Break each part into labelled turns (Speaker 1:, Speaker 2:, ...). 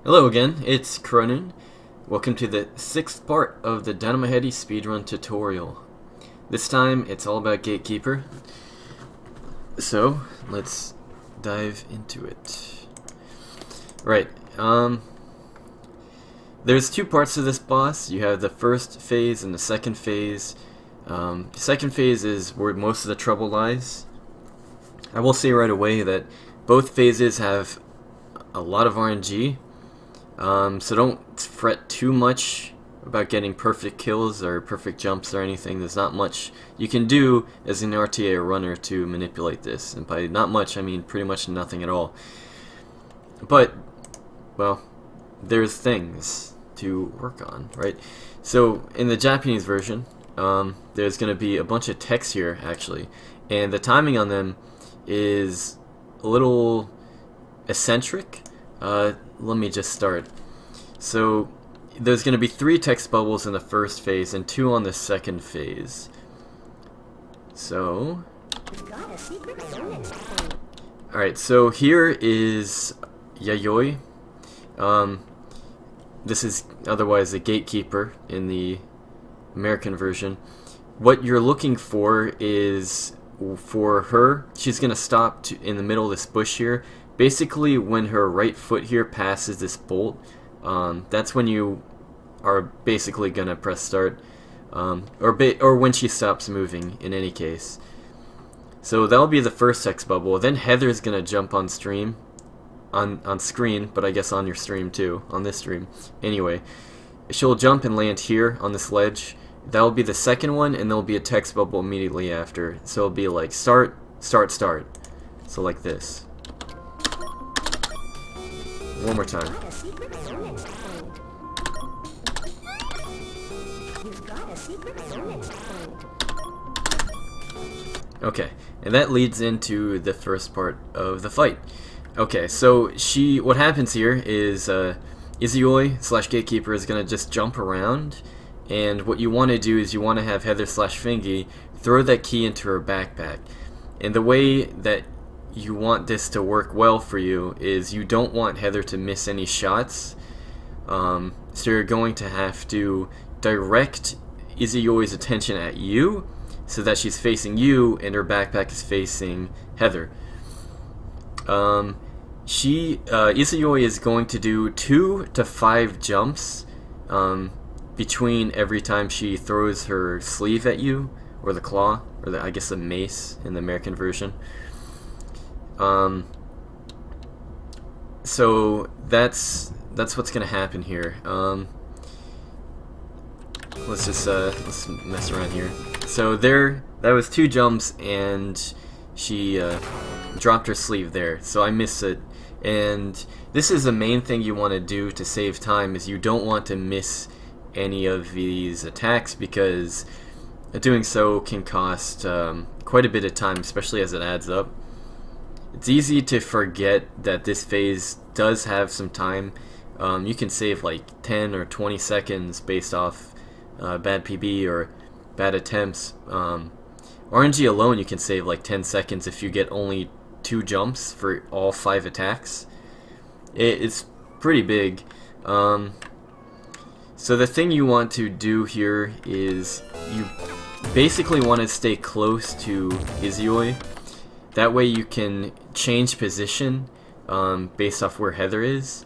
Speaker 1: Hello again, it's Cronin. Welcome to the 6th part of the Dynamite Headdy speedrun tutorial. This time it's all about Gatekeeper. So, let's dive into it. Right, there's two parts to this boss. You have the first phase and the second phase. Second phase is where most of the trouble lies. I will say right away that both phases have a lot of RNG. So don't fret too much about getting perfect kills or perfect jumps or anything. There's not much you can do as an RTA runner to manipulate this. And by not much, I mean pretty much nothing at all. But, well, there's things to work on, right? So in the Japanese version, there's going to be a bunch of text here, actually. And the timing on them is a little eccentric. Let me just start. So there's going to be 3 text bubbles in the first phase and 2 on the second phase. So, alright, so here is Izayoi. This is otherwise the Gatekeeper in the American version. What you're looking for is for her, she's going to stop in the middle of this bush here. Basically, when her right foot here passes this bolt, that's when you are basically gonna press start, or when she stops moving. In any case, so that'll be the first text bubble. Then Heather's gonna jump on screen, but I guess on your stream too, on this stream. Anyway, she'll jump and land here on this ledge. That'll be the second one, and there'll be a text bubble immediately after. So it'll be like start, start, start. So like this. One more time. Okay, and that leads into the first part of the fight. Okay, so what happens here is Izayoi / Gatekeeper is gonna just jump around, and what you want to do is you want to have Heather / Fingy throw that key into her backpack. And the way that you want this to work well for you is you don't want Heather to miss any shots, so you're going to have to direct Izayoi's attention at you so that she's facing you and her backpack is facing Heather. Izayoi is going to do 2 to 5 jumps between every time she throws her sleeve at you, or the claw, or I guess the mace in the American version. So that's what's gonna happen here. Let's mess around here. So that was 2 jumps, and she dropped her sleeve there. So I missed it, and this is the main thing you want to do to save time. Is you don't want to miss any of these attacks, because doing so can cost quite a bit of time, especially as it adds up. It's easy to forget that this phase does have some time. You can save like 10 or 20 seconds based off bad PB or bad attempts. RNG alone, you can save like 10 seconds if you get only 2 jumps for all 5 attacks. It's pretty big. So the thing you want to do here is you basically want to stay close to Izayoi. That way you can change position based off where Heather is.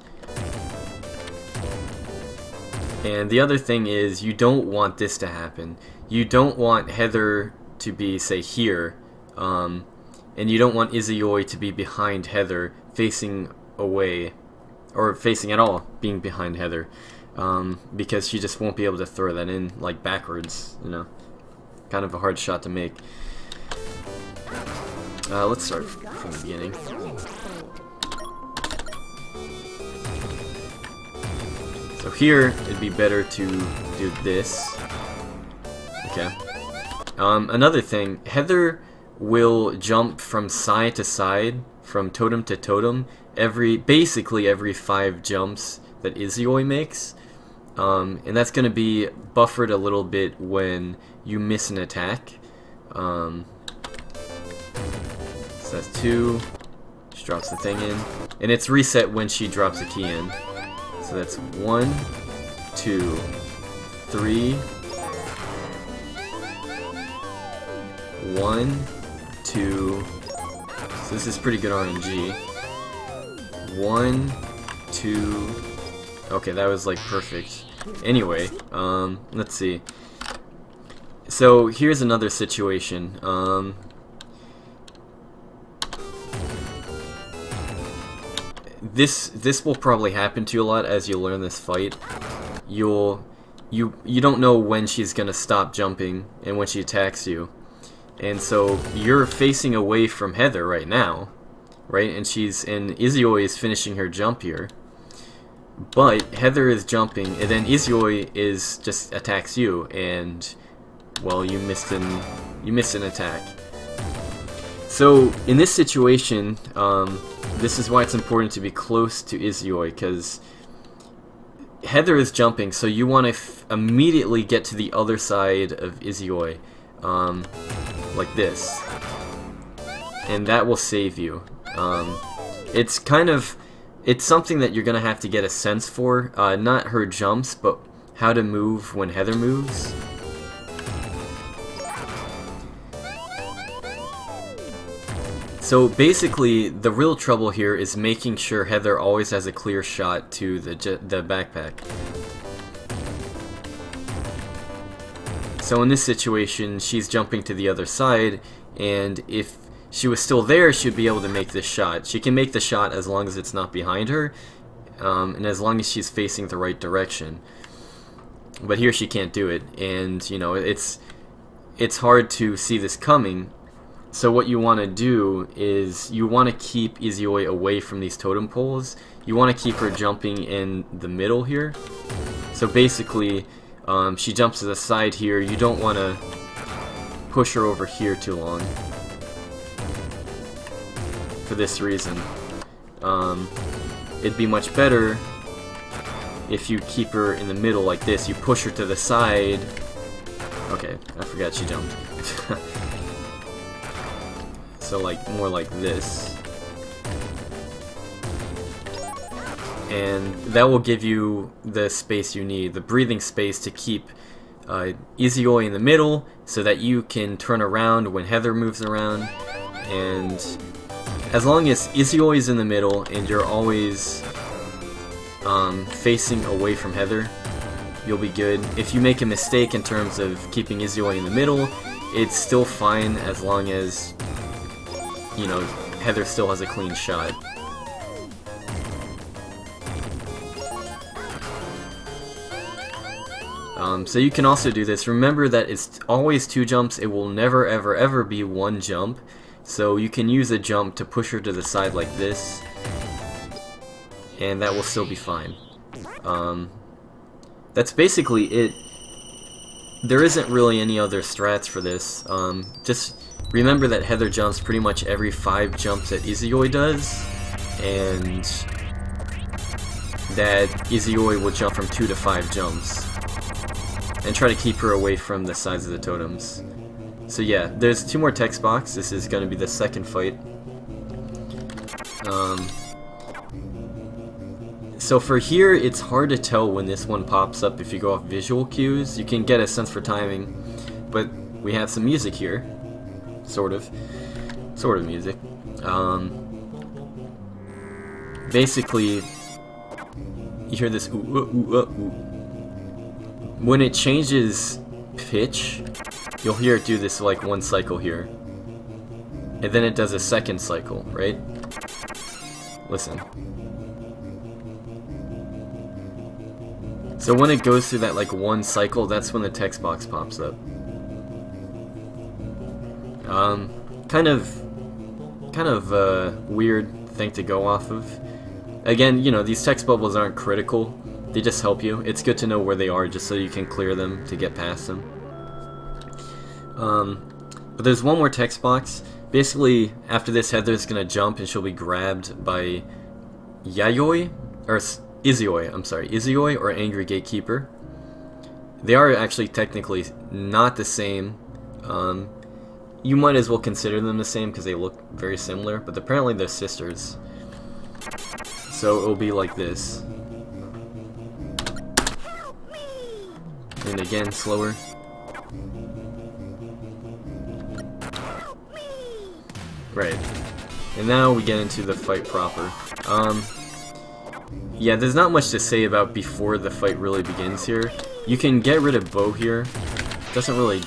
Speaker 1: And the other thing is, you don't want this to happen. You don't want Heather to be, say, here, and you don't want Izayoi to be behind Heather, facing away, or facing at all, being behind Heather, because she just won't be able to throw that in, like, backwards, you know. Kind of a hard shot to make. Let's start from the beginning. So here, it'd be better to do this. Okay. Another thing, Heather will jump from side to side, from totem to totem, basically every 5 jumps that Izayoi makes. And that's going to be buffered a little bit when you miss an attack. So that's 2. She drops the thing in. And it's reset when she drops the key in. So that's 1, 2, 3, 1, 2. So this is pretty good RNG. 1, 2. Okay, that was like perfect. Anyway, let's see. So here's another situation. This will probably happen to you a lot as you learn this fight. You don't know when she's gonna stop jumping and when she attacks you, and so you're facing away from Heather right now, right? And Izayoi is finishing her jump here, but Heather is jumping, and then Izayoi just attacks you, and well, you missed an attack. So in this situation, this is why it's important to be close to Izayoi, because Heather is jumping, so you want to immediately get to the other side of Izayoi, like this, and that will save you. It's something that you're gonna have to get a sense for, not her jumps, but how to move when Heather moves. So basically, the real trouble here is making sure Heather always has a clear shot to the backpack. So in this situation, she's jumping to the other side, and if she was still there, she'd be able to make this shot. She can make the shot as long as it's not behind her, and as long as she's facing the right direction. But here she can't do it, and you know, it's hard to see this coming. So what you want to do is you want to keep Izayoi away from these totem poles. You want to keep her jumping in the middle here. So basically, she jumps to the side here. You don't want to push her over here too long. For this reason. It'd be much better if you keep her in the middle like this. You push her to the side. Okay, I forgot she jumped. So like more like this, and that will give you the space you need, the breathing space to keep Izayoi in the middle, so that you can turn around when Heather moves around. And as long as Izayoi is in the middle and you're always facing away from Heather, you'll be good. If you make a mistake in terms of keeping Izayoi in the middle, it's still fine as long as, you know, Heather still has a clean shot. So you can also do this. Remember that it's always 2 jumps. It will never ever ever be 1 jump. So you can use a jump to push her to the side like this, and that will still be fine. That's basically it. There isn't really any other strats for this. Just remember that Heather jumps pretty much every 5 jumps that Izayoi does, and that Izayoi will jump from 2 to 5 jumps. And try to keep her away from the sides of the totems. So yeah, there's 2 more text box. This is going to be the second fight. So for here, it's hard to tell when this one pops up if you go off visual cues. You can get a sense for timing, but we have some music here. Sort of music. Basically, you hear this ooh, ooh, ooh, ooh. When it changes pitch, you'll hear it do this like 1 cycle here, and then it does a 2nd cycle, right? Listen. So when it goes through that like 1 cycle, that's when the text box pops up. Kind of weird thing to go off of. Again, you know, these text bubbles aren't critical. They just help you. It's good to know where they are just so you can clear them to get past them. But there's 1 more text box. Basically, after this, Heather's gonna jump and she'll be grabbed by Izayoi or Angry Gatekeeper. They are actually technically not the same. You might as well consider them the same because they look very similar, but apparently they're sisters. So it'll be like this. And again, slower. Right. And now we get into the fight proper. Yeah, there's not much to say about before the fight really begins here. You can get rid of Bo here. Doesn't really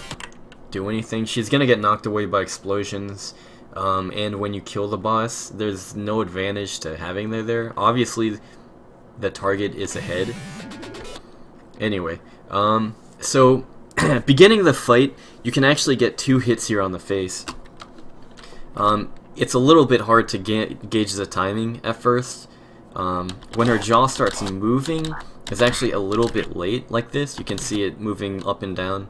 Speaker 1: do anything. She's gonna get knocked away by explosions. And when you kill the boss, there's no advantage to having her there. Obviously, the target is ahead. Anyway, so beginning the fight, you can actually get 2 hits here on the face. It's a little bit hard to gauge the timing at first. When her jaw starts moving, it's actually a little bit late like this. You can see it moving up and down.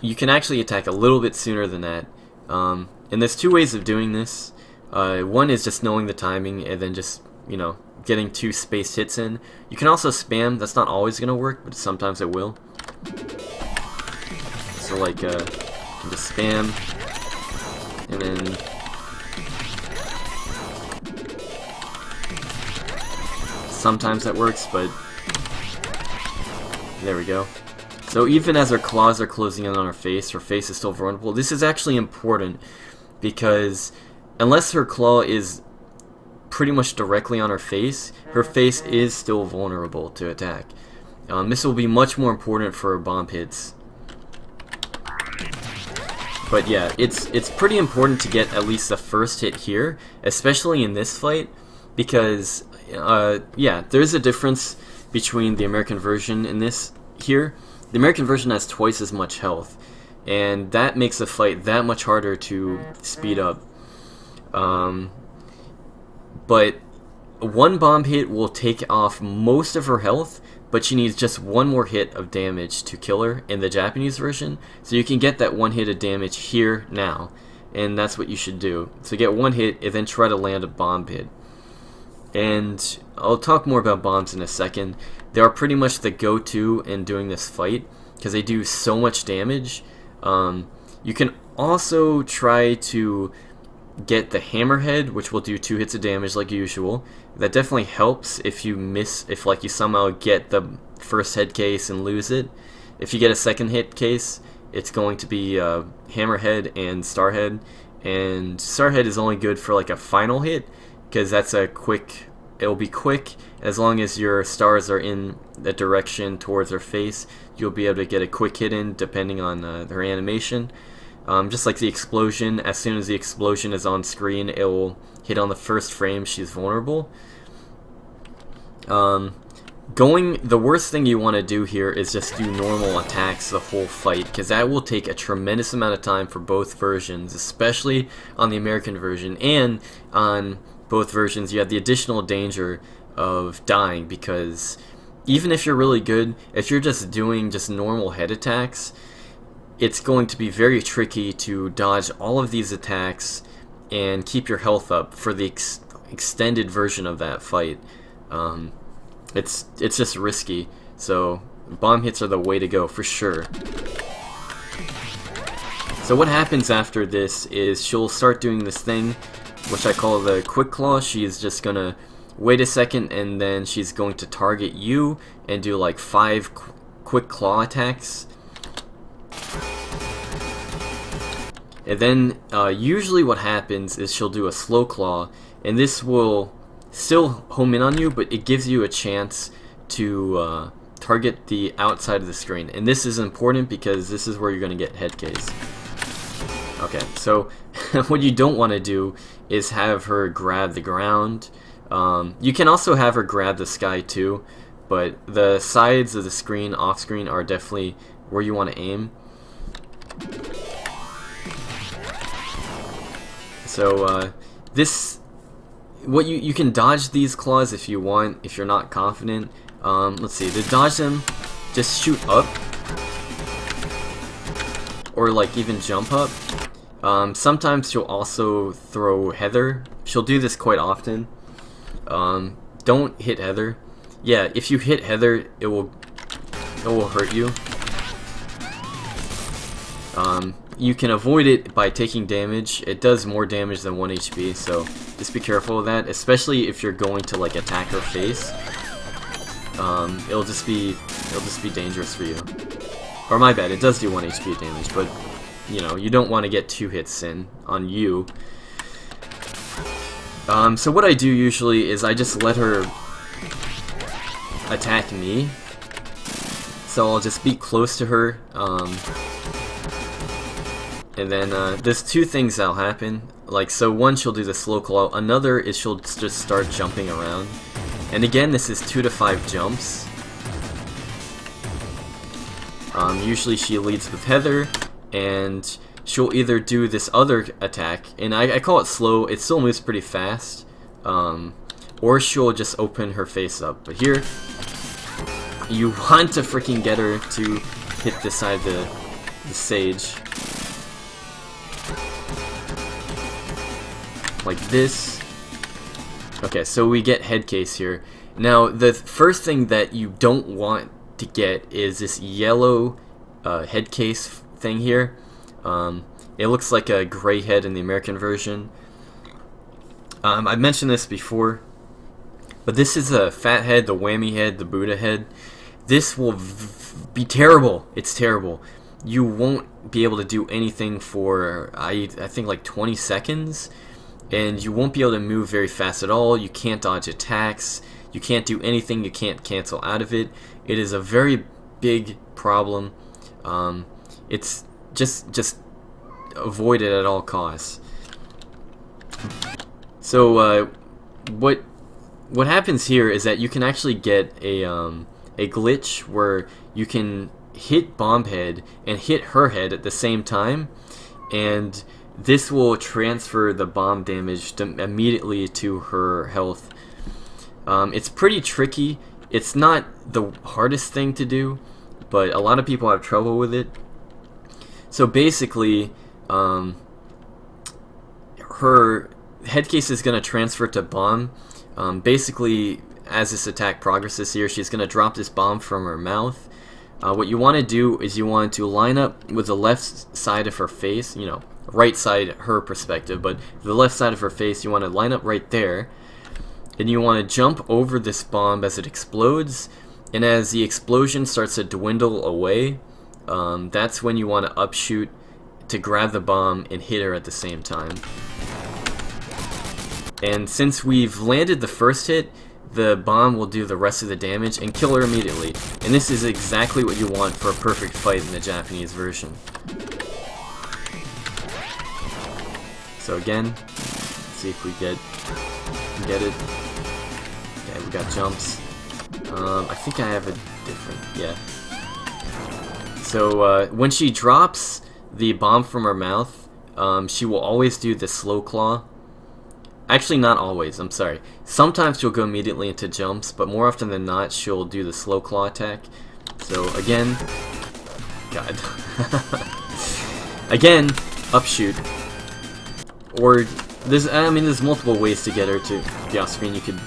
Speaker 1: You can actually attack a little bit sooner than that. And there's 2 ways of doing this. One is just knowing the timing and then just, you know, getting 2 spaced hits in. You can also spam. That's not always going to work, but sometimes it will. So like, you can just spam, and then sometimes that works, but there we go. So even as her claws are closing in on her face is still vulnerable. This is actually important because unless her claw is pretty much directly on her face is still vulnerable to attack. This will be much more important for bomb hits. But yeah, it's pretty important to get at least the first hit here, especially in this fight, because yeah, there's a difference between the American version and this here. The American version has twice as much health, and that makes the fight that much harder to speed up. But one bomb hit will take off most of her health, but she needs just 1 more hit of damage to kill her in the Japanese version. So you can get that 1 hit of damage here now, and that's what you should do. So get 1 hit and then try to land a bomb hit. And I'll talk more about bombs in a second. They are pretty much the go-to in doing this fight because they do so much damage. You can also try to get the hammerhead, which will do 2 hits of damage like usual. That definitely helps if you miss, if like you somehow get the first head case and lose it. If you get a second hit case, it's going to be hammerhead and starhead, and starhead is only good for like a final hit because that's a quick, it'll be quick. As long as your stars are in the direction towards her face, you'll be able to get a quick hit in depending on her animation. Just like the explosion, as soon as the explosion is on screen, it will hit on the first frame she's vulnerable. The worst thing you want to do here is just do normal attacks the whole fight, because that will take a tremendous amount of time for both versions, especially on the American version. And on both versions, you have the additional danger of dying, because even if you're really good, if you're just doing just normal head attacks, it's going to be very tricky to dodge all of these attacks and keep your health up for the extended version of that fight. It's just risky, so bomb hits are the way to go for sure. So what happens after this is she'll start doing this thing, which I call the quick claw. She's just gonna wait a second, and then she's going to target you and do like 5 quick claw attacks. And then usually what happens is she'll do a slow claw, and this will still home in on you, but it gives you a chance to target the outside of the screen. And this is important because this is where you're going to get head case. Okay, so what you don't want to do is have her grab the ground. You can also have her grab the sky too, but the sides of the screen, off screen, are definitely where you want to aim. So what you can dodge these claws if you want, if you're not confident. Let's see, to dodge them, just shoot up, or like even jump up. Sometimes she'll also throw Heather. She'll do this quite often. Don't hit Heather. Yeah, if you hit Heather, it will hurt you. You can avoid it by taking damage. It does more damage than 1 HP, so just be careful of that, especially if you're going to like attack her face. it'll just be dangerous for you. Or my bad, it does do 1 HP damage, but you know, you don't want to get 2 hits in on you. So what I do usually is I just let her attack me. So I'll just be close to her, and then there's 2 things that'll happen. Like, so one, she'll do the slow claw. Another is she'll just start jumping around. And again, this is 2 to 5 jumps. Usually she leads with Heather, and she'll either do this other attack, and I call it slow, it still moves pretty fast, or she'll just open her face up. But here, you want to freaking get her to hit this side of the stage. Like this. Okay, so we get head case here. Now, the first thing that you don't want to get is this yellow head case thing here. It looks like a gray head in the American version. I mentioned this before, but this is a fat head, the whammy head, the Buddha head. This will be terrible. It's terrible. You won't be able to do anything for, I think, like 20 seconds. And you won't be able to move very fast at all. You can't dodge attacks. You can't do anything. You can't cancel out of it. It is a very big problem. It's just avoid it at all costs. So what happens here is that you can actually get a glitch where you can hit Bombhead and hit her head at the same time, and this will transfer the bomb damage immediately to her health. It's pretty tricky. It's not the hardest thing to do, but a lot of people have trouble with it. So basically, her headcase is going to transfer to bomb. Basically, as this attack progresses here, she's going to drop this bomb from her mouth. What you want to do is you want to line up with the left side of her face, you know, right side her perspective, but the left side of her face, you want to line up right there, and you want to jump over this bomb as it explodes, and as the explosion starts to dwindle away, that's when you want to upshoot to grab the bomb and hit her at the same time. And since we've landed the first hit, the bomb will do the rest of the damage and kill her immediately. And this is exactly what you want for a perfect fight in the Japanese version. So again, let's see if we get it. Okay, we got jumps. I think I have a different, yeah. So when she drops the bomb from her mouth, she will always do the slow claw. Actually, not always, I'm sorry. Sometimes she'll go immediately into jumps, but more often than not, she'll do the slow claw attack. So again, God. Again, upshoot. Or there's multiple ways to get her to be off screen. You could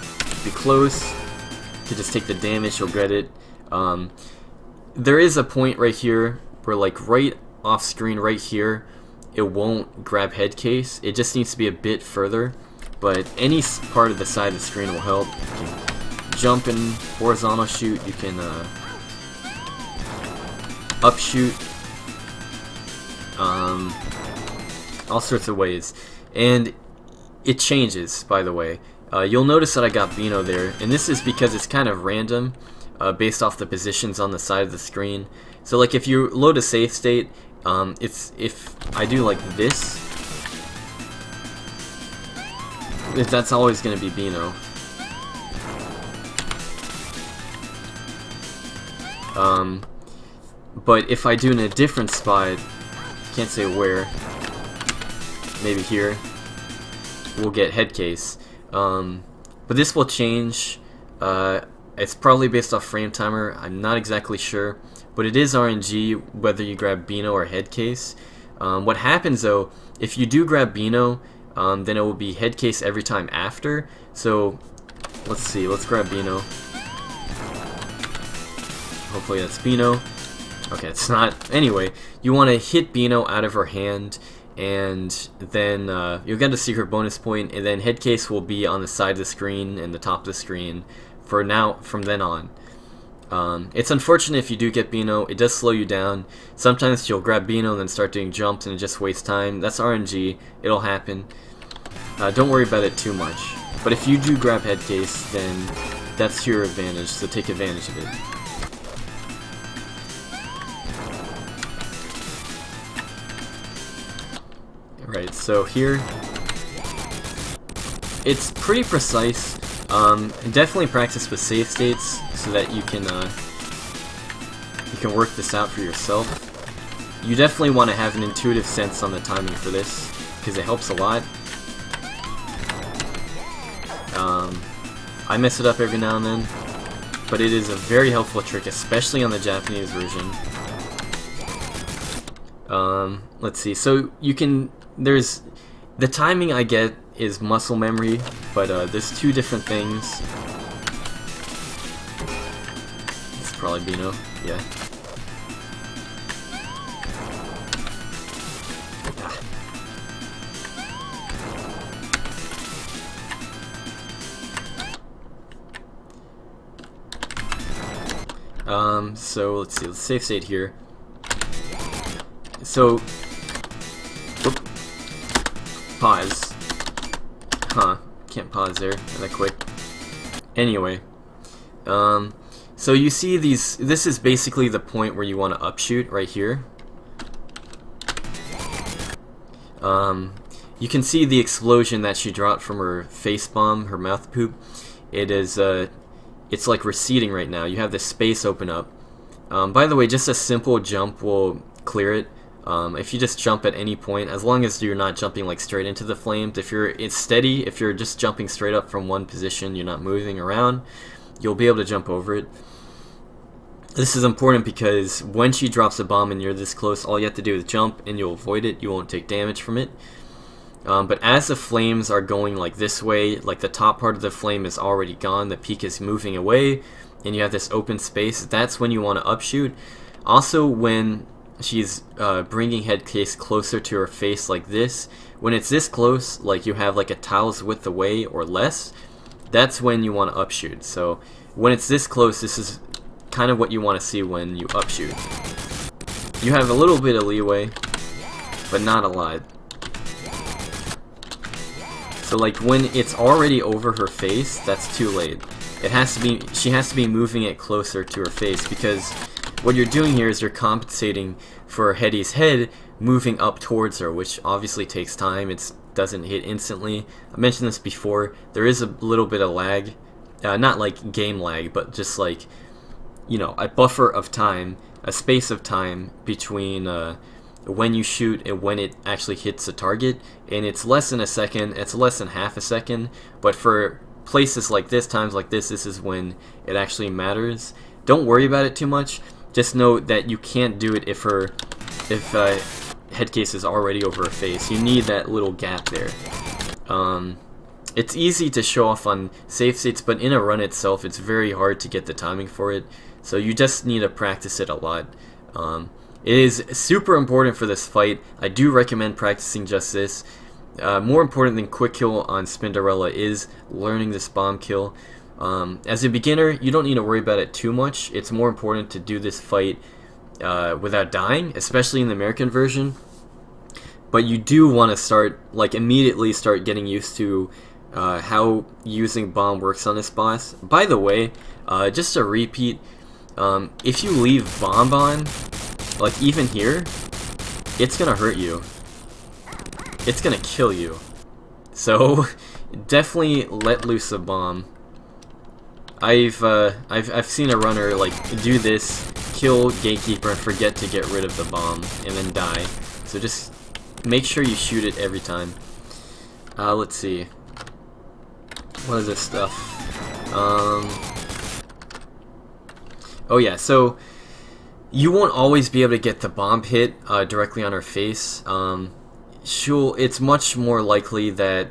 Speaker 1: be close, you could just take the damage, you'll get it. There is a point right here where, like, right off screen right here, it won't grab head case. It just needs to be a bit further. But any part of the side of the screen will help. You can jump and horizontal shoot. You can upshoot. All sorts of ways. And it changes, by the way. You'll notice that I got Bino there. And this is because it's kind of random based off the positions on the side of the screen. So like if you load a save state, if I do like this, that's always going to be Bino. But if I do in a different spot, can't say where, maybe here, we'll get head case. But this will change. It's probably based off frame timer. I'm not exactly sure, but it is RNG whether you grab Bino or head case. What happens though, if you do grab Bino, then it will be head case every time after. So let's see, let's grab Bino. Hopefully that's Bino. Okay, it's not. Anyway, you want to hit Bino out of her hand, and then you'll get a secret bonus point, and then head case will be on the side of the screen and the top of the screen for now, from then on. It's unfortunate if you do get Beano. It does slow you down. Sometimes you'll grab Beano and then start doing jumps and it just wastes time. That's RNG. It'll happen. Don't worry about it too much. But if you do grab Headcase, then that's to your advantage, so take advantage of it. Right, so here, it's pretty precise. Definitely practice with save states so that you can work this out for yourself. You definitely want to have an intuitive sense on the timing for this because it helps a lot. I mess it up every now and then, but it is a very helpful trick, especially on the Japanese version. Let's see. So you can. There's the timing I get is muscle memory, but there's two different things. It's probably Beano, yeah. So let's see, let's save state here. So, whoop, pause. Huh, can't pause there that quick. Anyway, so you see these, this is basically the point where you want to upshoot right here. You can see the explosion that she dropped from her face bomb, her mouth poop. It is, it's like receding right now. You have this space open up. By the way, just a simple jump will clear it. If you just jump at any point, as long as you're not jumping like straight into the flames, if it's steady, if you're just jumping straight up from one position, you're not moving around, you'll be able to jump over it. This is important because when she drops a bomb and you're this close, all you have to do is jump and you'll avoid it. You won't take damage from it. But as the flames are going like this way, like the top part of the flame is already gone, the peak is moving away, and you have this open space, that's when you want to upshoot. Also, when she's bringing Headcase closer to her face like this, when it's this close, like you have like a tile's width away or less, that's when you want to upshoot. So when it's this close, this is kind of what you want to see when you upshoot. You have a little bit of leeway, but not a lot. So like when it's already over her face, that's too late. It has to be, she has to be moving it closer to her face, because what you're doing here is you're compensating for Headdy's head moving up towards her, which obviously takes time. It doesn't hit instantly. I mentioned this before. There is a little bit of lag, not like game lag, but just like, you know, a buffer of time, a space of time between when you shoot and when it actually hits the target, and it's less than a second, it's less than half a second, but for places like this, times like this is when it actually matters. Don't worry about it too much, just know that you can't do it if Headcase is already over her face. You need that little gap there. It's easy to show off on save states, but in a run itself it's very hard to get the timing for it, so you just need to practice it a lot. It is super important for this fight. I do recommend practicing just this. More important than quick kill on Spinderella is learning this bomb kill. As a beginner, you don't need to worry about it too much. It's more important to do this fight without dying, especially in the American version. But you do want to start, like, immediately start getting used to how using bomb works on this boss. By the way, just a repeat, if you leave bomb on, like even here, it's gonna hurt you. It's gonna kill you. So definitely let loose a bomb. I've seen a runner like do this, kill Gatekeeper and forget to get rid of the bomb and then die. So just make sure you shoot it every time. Let's see. What is this stuff? Oh yeah, so you won't always be able to get the bomb hit directly on her face. It's much more likely that,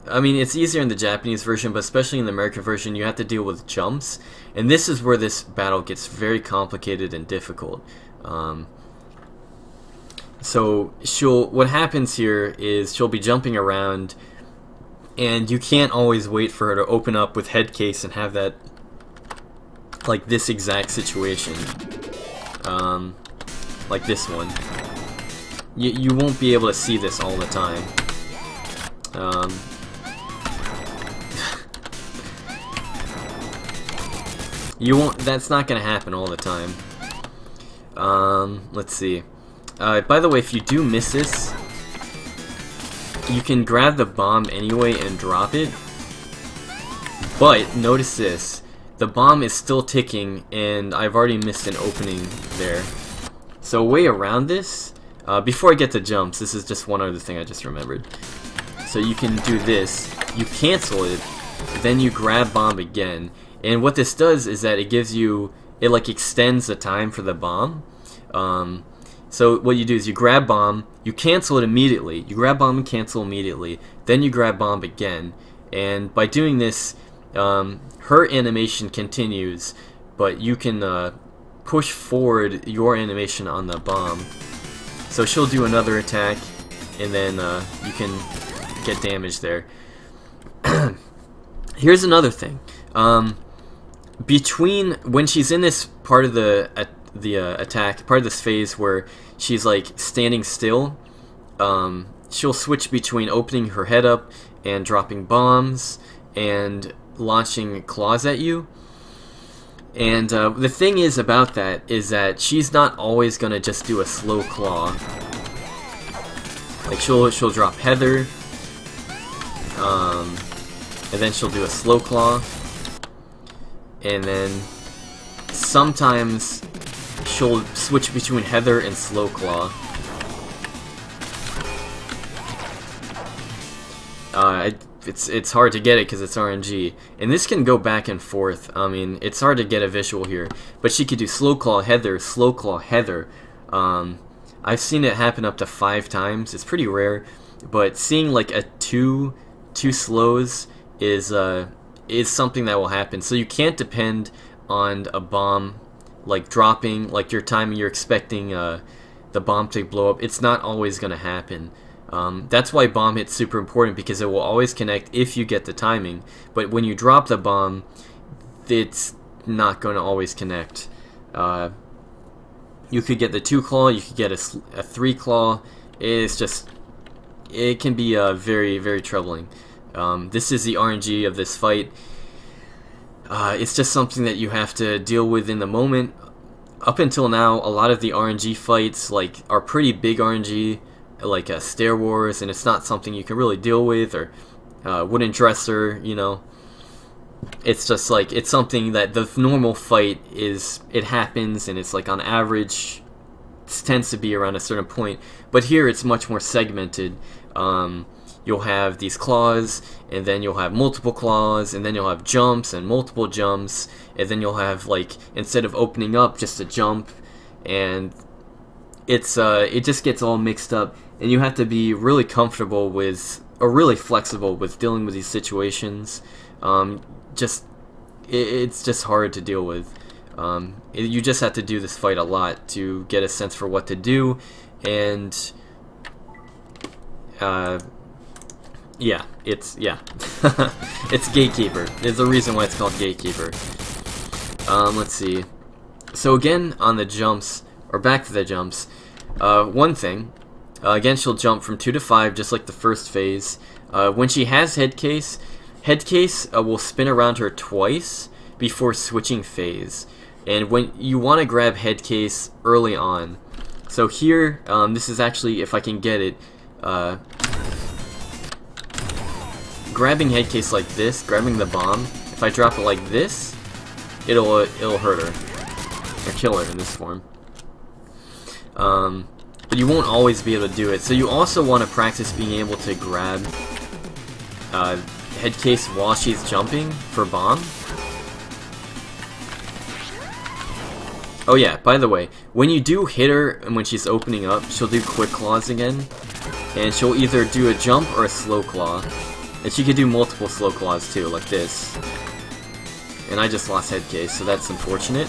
Speaker 1: I mean, it's easier in the Japanese version, but especially in the American version, you have to deal with jumps, and this is where this battle gets very complicated and difficult. So what happens here is she'll be jumping around, and you can't always wait for her to open up with Headcase and have that like this exact situation, like this one. You won't be able to see this all the time. You won't. That's not gonna happen all the time. Let's see. By the way, if you do miss this, you can grab the bomb anyway and drop it. But notice this: the bomb is still ticking, and I've already missed an opening there. So a way around this. Before I get to jumps, this is just one other thing I just remembered. So you can do this. You cancel it, then you grab bomb again. And what this does is that it gives you, it like extends the time for the bomb. So what you do is you grab bomb, you cancel it immediately. You grab bomb and cancel immediately. Then you grab bomb again. And by doing this, her animation continues, but you can push forward your animation on the bomb. So she'll do another attack, and then you can get damage there. Here's another thing. Between when she's in this part of the attack, part of this phase where she's like standing still, she'll switch between opening her head up and dropping bombs and launching claws at you. And the thing is about that is that she's not always gonna just do a slow claw. Like she'll drop Heather, and then she'll do a slow claw, and then sometimes she'll switch between Heather and slow claw. It's hard to get it because it's RNG, and this can go back and forth. I mean, it's hard to get a visual here, but she could do slow claw Heather, slow claw Heather. I've seen it happen up to 5 times. It's pretty rare, but seeing like a two slows is something that will happen. So you can't depend on a bomb like dropping, like your timing. You're expecting the bomb to blow up. It's not always gonna happen. That's why bomb hit's super important, because it will always connect if you get the timing. But when you drop the bomb, it's not going to always connect. You could get the 2 claw, you could get a 3 claw. It's just, it can be very, very troubling. This is the RNG of this fight. It's just something that you have to deal with in the moment. Up until now, a lot of the RNG fights are pretty big RNG, like Stair Wars, and it's not something you can really deal with, or Wooden Dresser, you know. It's just like, it's something that the normal fight is, it happens, and it's like on average, it tends to be around a certain point. But here it's much more segmented. You'll have these claws, and then you'll have multiple claws, and then you'll have jumps and multiple jumps, and then you'll have, like, instead of opening up, just a jump, and it's it just gets all mixed up, and you have to be really comfortable with, or really flexible with, dealing with these situations. It's just hard to deal with. You just have to do this fight a lot to get a sense for what to do, and yeah, it's Gatekeeper. There's a reason why it's called Gatekeeper. Let's see. So again, on the jumps, or back to the jumps, one thing, again, she'll jump from 2 to 5, just like the first phase. When she has Headcase will spin around her twice before switching phase. And when you want to grab Headcase early on. So here, this is actually, if I can get it, grabbing Headcase like this, grabbing the bomb, if I drop it like this, it'll hurt her, or kill her in this form. But you won't always be able to do it. So you also want to practice being able to grab Headcase while she's jumping for bomb. Oh yeah, by the way, when you do hit her and when she's opening up, she'll do quick claws again, and she'll either do a jump or a slow claw. And she could do multiple slow claws too, like this. And I just lost Headcase, so that's unfortunate.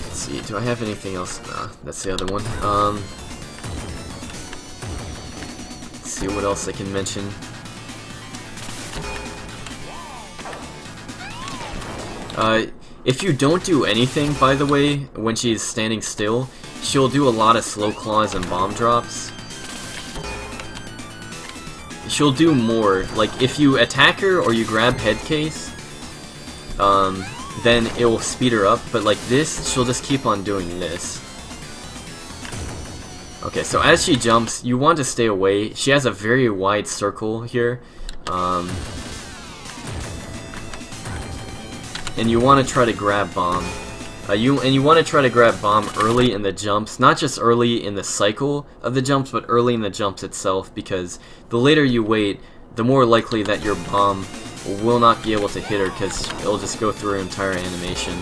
Speaker 1: Let's see, do I have anything else? Nah, that's the other one. Let's see what else I can mention. If you don't do anything, by the way, when she's standing still, she'll do a lot of slow claws and bomb drops. She'll do more. Like, if you attack her or you grab head case, then it will speed her up, but like this, she'll just keep on doing this. Okay, so as she jumps, you want to stay away. She has a very wide circle here. And you want to try to grab bomb. You want to try to grab bomb early in the jumps, not just early in the cycle of the jumps, but early in the jumps itself, because the later you wait, the more likely that your bomb will not be able to hit her, because it'll just go through her entire animation.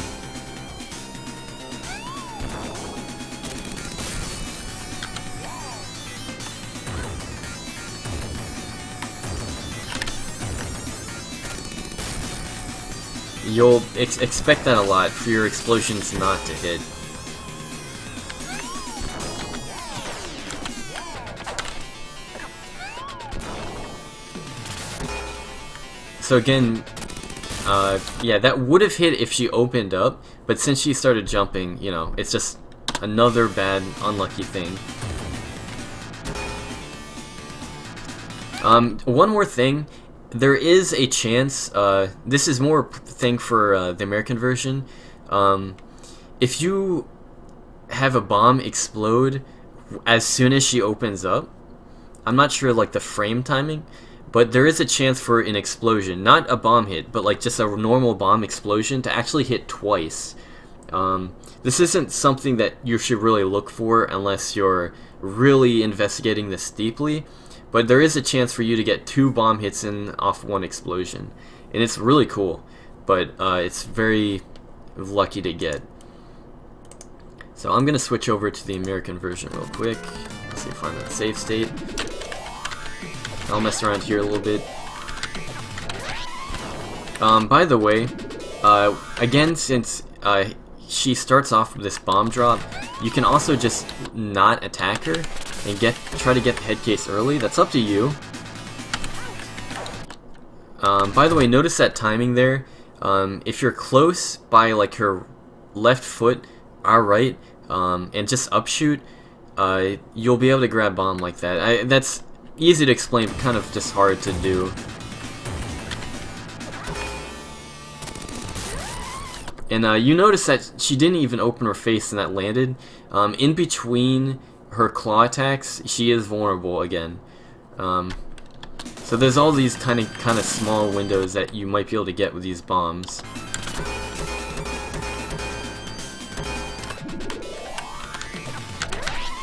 Speaker 1: You'll expect that a lot, for your explosions not to hit. So again, yeah, that would have hit if she opened up, but since she started jumping, you know, it's just another bad, unlucky thing. One more thing. There is a chance, this is more thing for the American version, if you have a bomb explode as soon as she opens up, I'm not sure like the frame timing, but there is a chance for an explosion, not a bomb hit, but like just a normal bomb explosion to actually hit twice. This isn't something that you should really look for unless you're really investigating this deeply. But there is a chance for you to get 2 bomb hits in off 1 explosion. And it's really cool, but it's very lucky to get. So I'm going to switch over to the American version real quick. Let's see if I'm in a save state. I'll mess around here a little bit. By the way, again, since she starts off with this bomb drop, you can also just not attack her and try to get the head case early. That's up to you. By the way, notice that timing there. If you're close by like her left foot, our right, and just upshoot, you'll be able to grab bomb like that. That's easy to explain, but kind of just hard to do. And you notice that she didn't even open her face and that landed. In between her claw attacks, she is vulnerable again. So there's all these kind of small windows that you might be able to get with these bombs.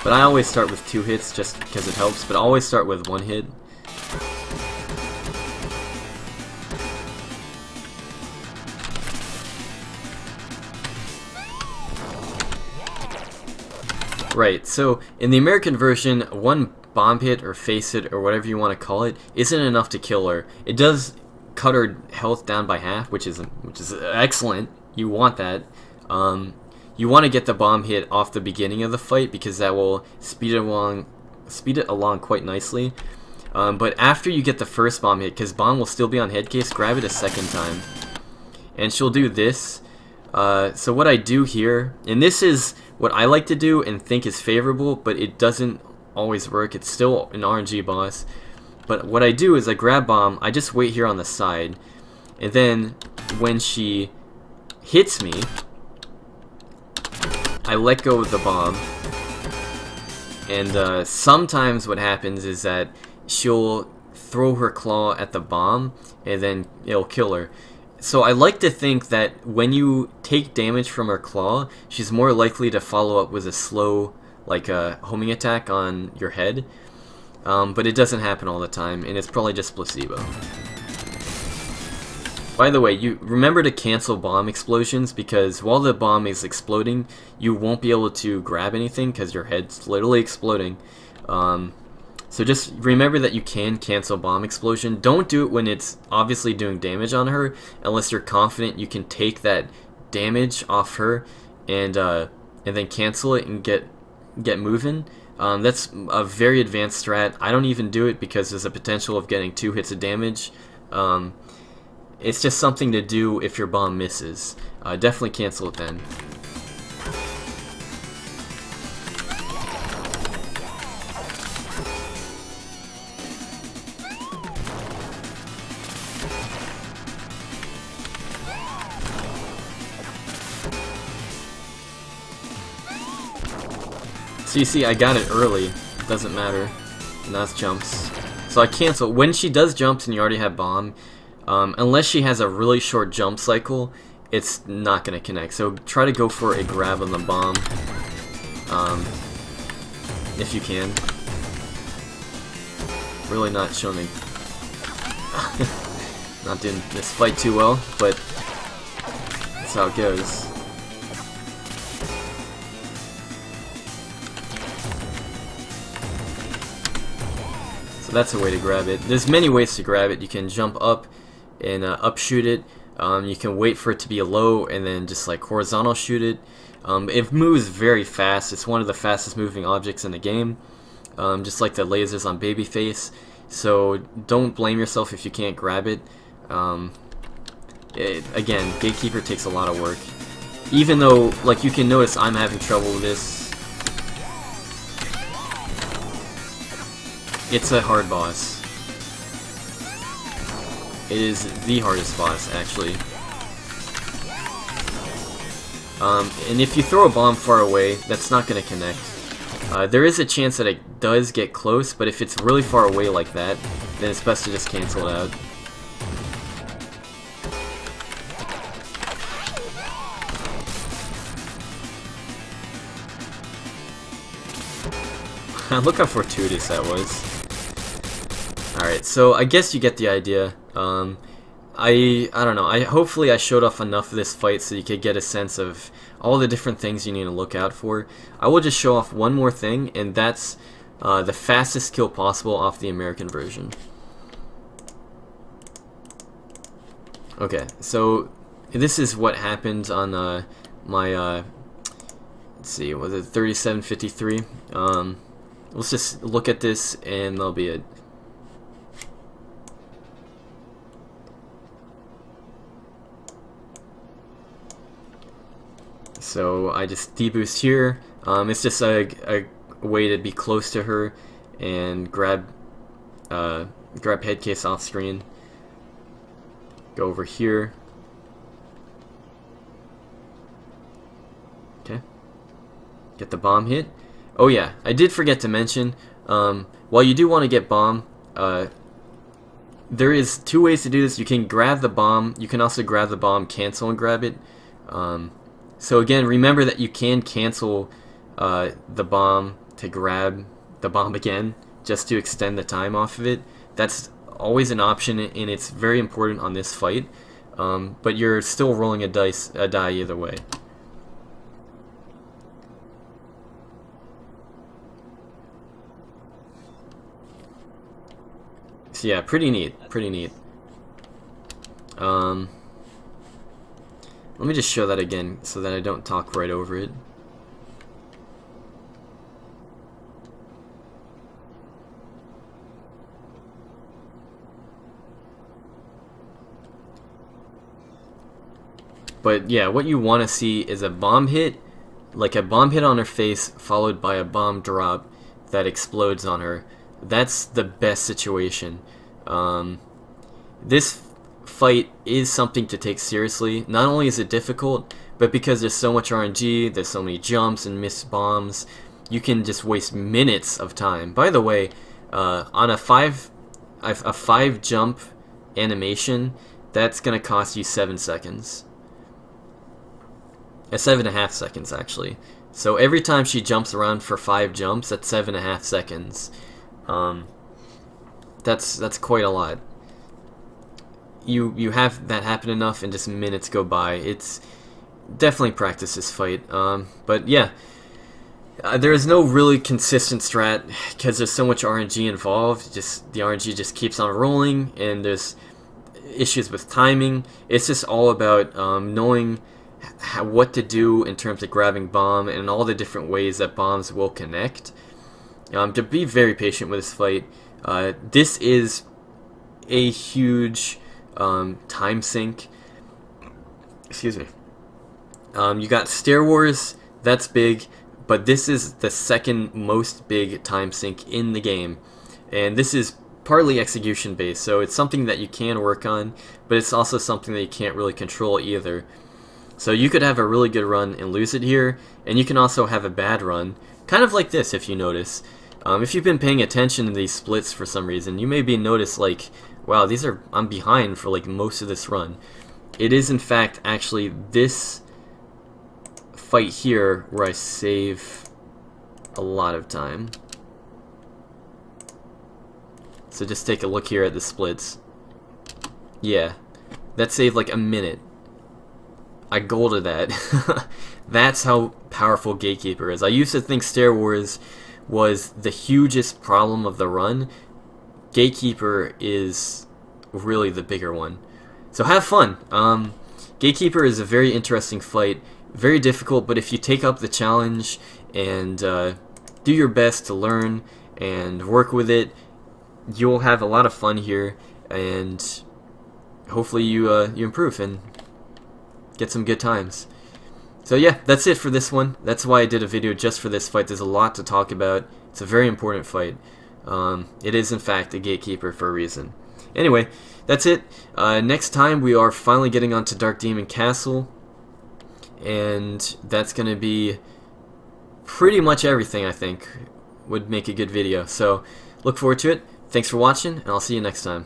Speaker 1: But I always start with 2 hits just because it helps, but I always start with 1 hit. Right, so in the American version, 1 bomb hit or face hit or whatever you want to call it isn't enough to kill her. It does cut her health down by half, which is excellent. You want that. You want to get the bomb hit off the beginning of the fight because that will speed it along quite nicely. But after you get the first bomb hit, because bomb will still be on head case, grab it a second time, and she'll do this. So what I do here, and this is what I like to do and think is favorable, but it doesn't always work. It's still an RNG boss. But what I do is I grab bomb, I just wait here on the side, and then when she hits me, I let go of the bomb. And sometimes what happens is that she'll throw her claw at the bomb, and then it'll kill her. So I like to think that when you take damage from her claw, she's more likely to follow up with a slow, like a homing attack on your head. But it doesn't happen all the time, and it's probably just placebo. By the way, you remember to cancel bomb explosions, because while the bomb is exploding, you won't be able to grab anything because your head's literally exploding. So just remember that you can cancel bomb explosion. Don't do it when it's obviously doing damage on her, unless you're confident you can take that damage off her and then cancel it and get moving. That's a very advanced strat. I don't even do it because there's a potential of getting 2 hits of damage. It's just something to do if your bomb misses. Definitely cancel it then. So you see, I got it early. It doesn't matter. And that's jumps. So I cancel. When she does jumps and you already have bomb, unless she has a really short jump cycle, it's not going to connect. So try to go for a grab on the bomb, if you can. Really not showing not doing this fight too well, but that's how it goes. That's a way to grab it. There's many ways to grab it. You can jump up and upshoot it. You can wait for it to be low and then just like horizontal shoot it. It moves very fast. It's one of the fastest moving objects in the game, just like the lasers on Babyface. So don't blame yourself if you can't grab it. Again, Gatekeeper takes a lot of work. Even though, like, you can notice I'm having trouble with this. It's a hard boss. It is the hardest boss, actually. And if you throw a bomb far away, that's not going to connect. There is a chance that it does get close, but if it's really far away like that, then it's best to just cancel it out. Look how fortuitous that was. Alright, so I guess you get the idea. I don't know. Hopefully I showed off enough of this fight so you could get a sense of all the different things you need to look out for. I will just show off one more thing, and that's the fastest kill possible off the American version. Okay, so this is what happened on my, let's see, was it 3753? Let's just look at this and that'll be it. So I just deboost here. It's just a way to be close to her and grab head case off screen. Go over here. Okay. Get the bomb hit. Oh yeah, I did forget to mention, while you do want to get bomb, there is two ways to do this. You can grab the bomb. You can also grab the bomb, cancel, and grab it. So again, remember that you can cancel the bomb to grab the bomb again, just to extend the time off of it. That's always an option, and it's very important on this fight. But you're still rolling a die either way. So yeah, pretty neat, pretty neat. Let me just show that again so that I don't talk right over it. But yeah, what you want to see is a bomb hit, like a bomb hit on her face followed by a bomb drop that explodes on her. That's the best situation. This fight is something to take seriously. Not only is it difficult, but because there's so much RNG, there's so many jumps and missed bombs, you can just waste minutes of time. By the way, on a five jump animation, that's gonna cost you 7 seconds. 7.5 seconds actually. So every time she jumps around for 5 jumps, that's 7.5 seconds. That's quite a lot. You have that happen enough and just minutes go by. It's definitely practice this fight. But yeah, there is no really consistent strat because there's so much RNG involved. Just the RNG just keeps on rolling, and there's issues with timing. It's just all about knowing what to do in terms of grabbing bomb and all the different ways that bombs will connect. To be very patient with this fight. This is a huge time sink. Excuse me. You got Stair Wars, that's big, but this is the second most big time sink in the game. And this is partly execution based, so it's something that you can work on, but it's also something that you can't really control either. So you could have a really good run and lose it here, and you can also have a bad run, kind of like this if you notice. If you've been paying attention to these splits for some reason, you may be noticed like, wow, I'm behind for like most of this run. It is in fact actually this fight here where I save a lot of time. So just take a look here at the splits. Yeah, that saved like a minute. I golded that. That's how powerful Gatekeeper is. I used to think Stair Wars was the hugest problem of the run. Gatekeeper is really the bigger one. So have fun. Gatekeeper is a very interesting fight, very difficult, but if you take up the challenge and do your best to learn and work with it, you'll have a lot of fun here, and hopefully you improve and get some good times. So yeah, that's it for this one. That's why I did a video just for this fight. There's a lot to talk about. It's a very important fight. It is in fact a Gatekeeper for a reason. Anyway, that's it. Next time we are finally getting onto Dark Demon Castle, and that's going to be pretty much everything I think would make a good video. So look forward to it. Thanks for watching, and I'll see you next time.